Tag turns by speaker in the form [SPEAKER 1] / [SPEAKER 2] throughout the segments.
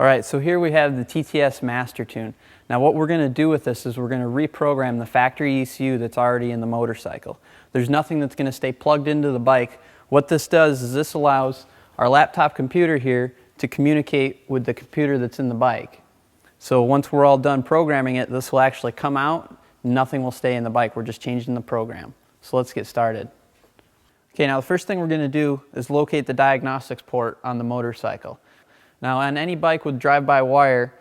[SPEAKER 1] Alright, so here we have the TTS MasterTune. Now what we're going to do with this is we're going to reprogram the factory ECU that's already in the motorcycle. There's nothing that's going to stay plugged into the bike. What this does is this allows our laptop computer here to communicate with the computer that's in the bike. So once we're all done programming it, this will actually come out, nothing will stay in the bike, we're just changing the program. So let's get started. Okay, now the first thing we're going to do is locate the diagnostics port on the motorcycle. Now on any bike with drive-by-wire,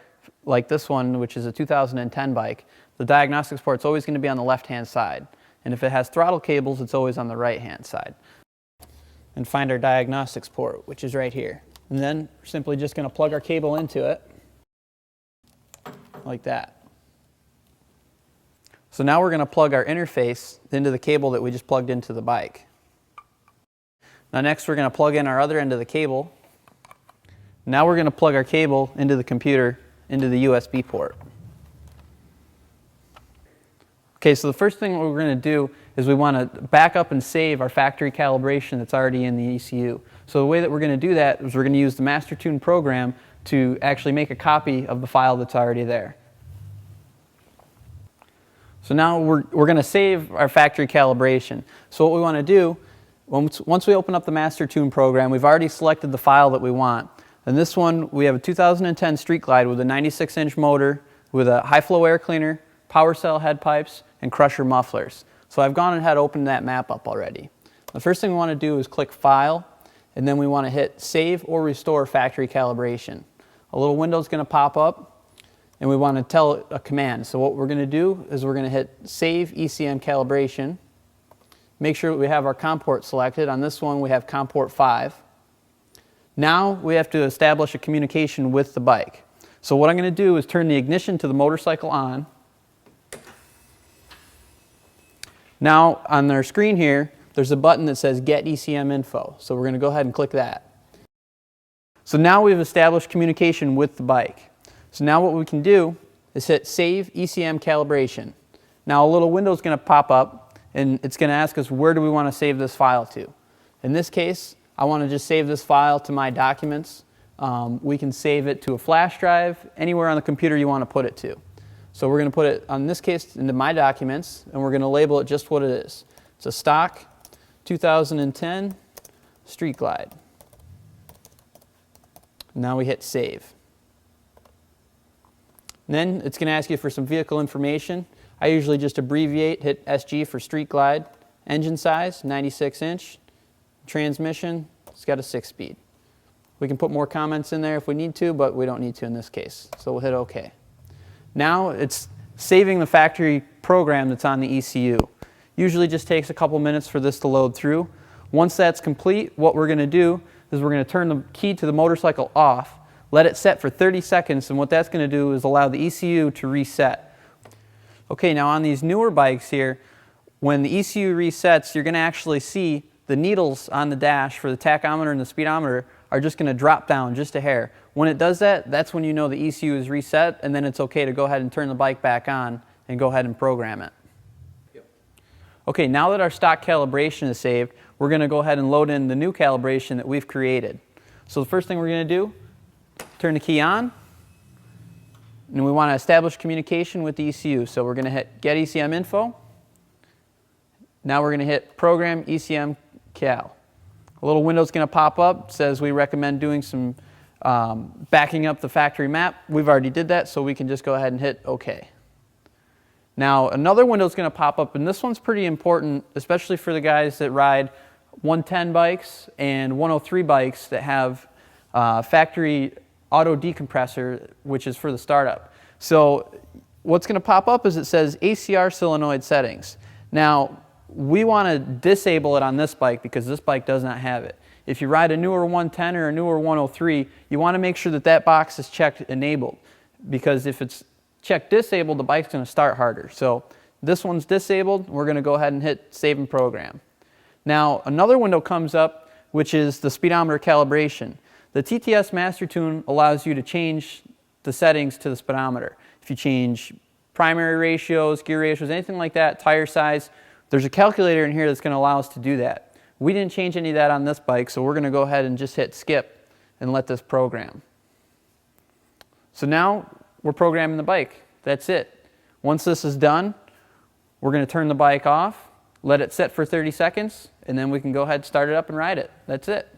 [SPEAKER 1] like this one, which is a 2010 bike, the diagnostics port is always going to be on the left-hand side. And if it has throttle cables, it's always on the right-hand side. And find our diagnostics port, which is right here. And then we're simply just going to plug our cable into it, like that. So now we're going to plug our interface into the cable that we just plugged into the bike. Now next we're going to plug in our other end of the cable. Now we're going to plug our cable into the computer, into the USB port. Okay, so the first thing we're going to do is we want to back up and save our factory calibration that's already in the ECU. So the way that we're going to do that is we're going to use the MasterTune program to actually make a copy of the file that's already there. So now we're going to save our factory calibration. So what we want to do, once we open up the MasterTune program, we've already selected the file that we want. In this one, we have a 2010 Street Glide with a 96-inch motor with a high-flow air cleaner, power cell head pipes, and crusher mufflers. So I've gone ahead and opened that map up already. The first thing we want to do is click File, and then we want to hit Save or Restore Factory Calibration. A little window is going to pop up, and we want to tell it a command. So what we're going to do is we're going to hit Save ECM Calibration. Make sure we have our COM port selected. On this one, we have COM port 5. Now we have to establish a communication with the bike. So what I'm going to do is turn the ignition to the motorcycle on. Now on our screen here, there's a button that says Get ECM Info. So we're going to go ahead and click that. So now we've established communication with the bike. So now what we can do is hit Save ECM Calibration. Now a little window is going to pop up, and it's going to ask us where do we want to save this file to. In this case, I want to just save this file to my documents. We can save it to a flash drive, anywhere on the computer you want to put it to. So we're going to put it, in this case, into my documents, and we're going to label it just what it is. It's a stock 2010 Street Glide. Now we hit Save. And then it's going to ask you for some vehicle information. I usually just abbreviate, hit SG for Street Glide. Engine size, 96-inch. Transmission, it's got a 6-speed. We can put more comments in there if we need to, but we don't need to in this case. So we'll hit OK. Now it's saving the factory program that's on the ECU. Usually just takes a couple minutes for this to load through. Once that's complete, what we're going to do is we're going to turn the key to the motorcycle off, let it set for 30 seconds, and what that's going to do is allow the ECU to reset. Okay, now on these newer bikes here, when the ECU resets, you're going to actually see the needles on the dash for the tachometer and the speedometer are just going to drop down just a hair. When it does that, that's when you know the ECU is reset, and then it's okay to go ahead and turn the bike back on and go ahead and program it. Yep. Okay, now that our stock calibration is saved, we're going to go ahead and load in the new calibration that we've created. So the first thing we're going to do, turn the key on, and we want to establish communication with the ECU. So we're going to hit Get ECM Info. Now we're going to hit Program ECM Cal. A little window is going to pop up, says we recommend doing some backing up the factory map. We've already did that, so we can just go ahead and hit OK. Now another window is going to pop up, and this one's pretty important, especially for the guys that ride 110 bikes and 103 bikes that have factory auto decompressor, which is for the startup. So what's going to pop up is it says ACR solenoid settings. Now we want to disable it on this bike because this bike does not have it. If you ride a newer 110 or a newer 103, you want to make sure that that box is checked enabled, because if it's checked disabled, the bike's going to start harder. So this one's disabled. We're going to go ahead and hit Save and Program. Now another window comes up, which is the speedometer calibration. The TTS MasterTune allows you to change the settings to the speedometer. If you change primary ratios, gear ratios, anything like that, tire size, there's a calculator in here that's going to allow us to do that. We didn't change any of that on this bike, so we're going to go ahead and just hit Skip and let this program. So now we're programming the bike. That's it. Once this is done, we're going to turn the bike off, let it sit for 30 seconds, and then we can go ahead and start it up and ride it. That's it.